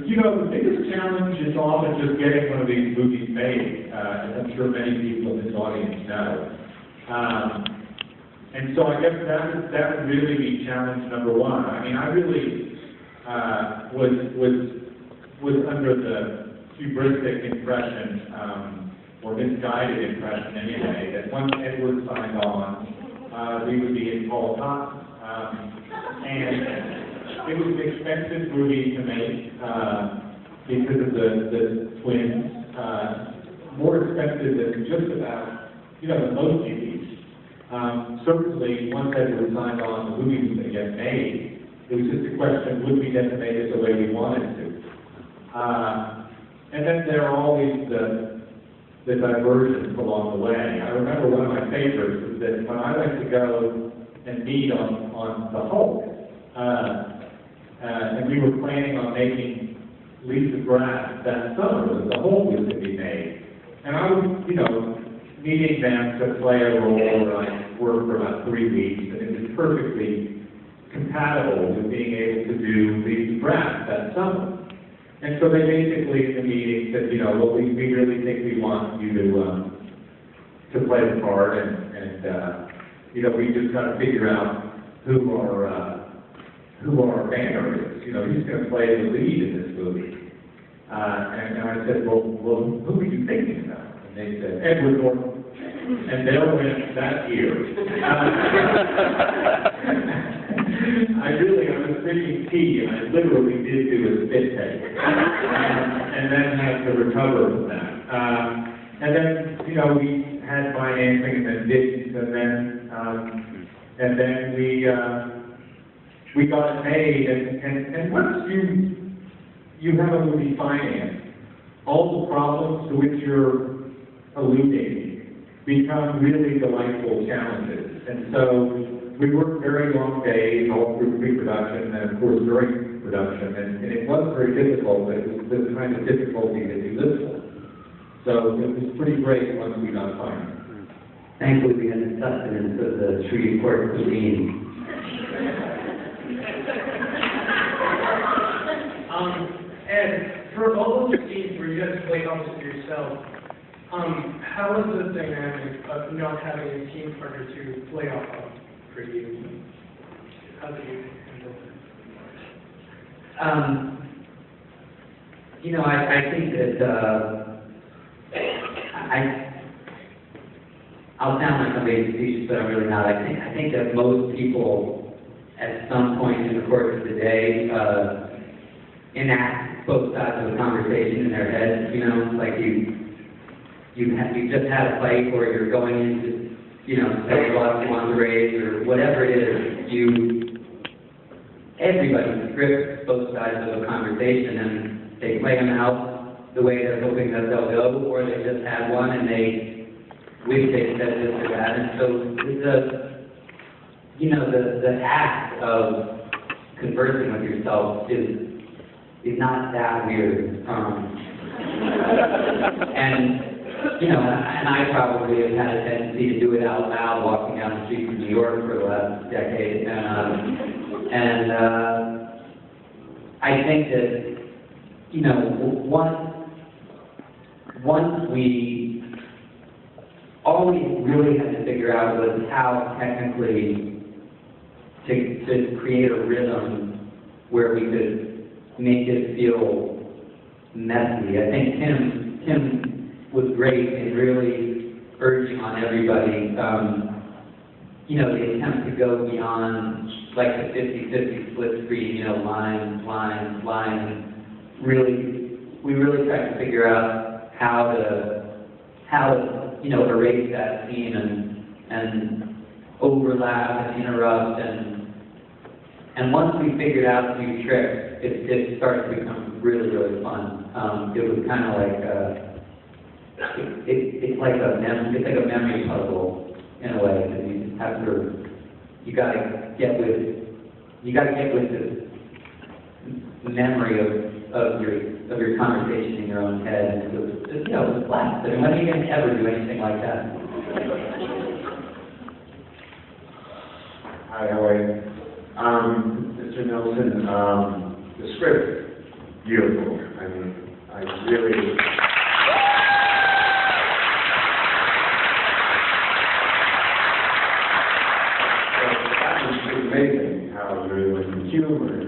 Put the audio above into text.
You know, the biggest challenge is often just getting one of these movies made, as I'm sure many people in this audience know. And so I guess that would really be challenge number one. I mean, I really was under the hubristic impression, or misguided impression anyway, that once Edward signed on, we would be in Paul Cotton. And it was an expensive movie to make because of the twins, more expensive than just about, most movies. Certainly, once Edward signed on, the movie was going to get made. It was just a question, would we get to make it the way we wanted to? And then there are always the diversions along the way. I remember one of my favorites was that when I went to go and meet on the Hulk, and we were planning on making Lisa Grass that summer, the Hulk was to be made. And I was, meeting them to play a role where I worked for about 3 weeks, and it was perfectly compatible with being able to do Lisa Grass that summer. And so they basically, in the meeting, said, well, we really think we want you to play the part, and we just got to figure out who our banner is. Who's going to play the lead in this movie? And I said, well, who are you thinking about? And they said, Edward Norton. And there went that year. I was drinking tea, and I literally did do a spit take. And then had to recover from that. And then, we had financing and then didn't, and then we got it made, and once you have a movie financed, all the problems to which you're alluding become really delightful challenges. And so we worked very long days, all through pre-production, and of course during production, and it was very difficult, but it was the kind of difficulty that you live for. So it was pretty great once we got financed. Thankfully, we had the sustenance of the Shreveport cuisine. Ed, for all those scenes where you had to play opposite yourself, how was the dynamic of not having a team partner to play off of for you? How did you handle that? I think that I'll sound like I'm being facetious, but I'm really not. I think that most people, at some point in the course of the day, enact both sides of a conversation in their head. Like you just had a fight, or you're going into, say a lot you want to raise, or whatever it is. Everybody scripts both sides of a conversation, and they play them out the way they're hoping that they'll go, or they just had one and they wish they said this or that. And so the act of conversing with yourself is not that weird. And I probably have had a tendency to do it out loud walking down the streets of New York for the last decade. And I think that, once all we really had to figure out was how technically to create a rhythm where we could make it feel messy. I think Tim was great in really urging on everybody, the attempt to go beyond like the 50-50 split screen, line. We really tried to figure out how to erase that scene and overlap and interrupt, and once we figured out a few tricks, it started to become really, really fun. It was kind of like it's like a memory puzzle in a way, because you just have to, you gotta get with this memory of your conversation in your own head, and so it's a blast. I mean, when are you going to ever do anything like that? Hi, how are you? Mr. Nelson, the script beautiful. I mean, I really... That was amazing, how you really went from humor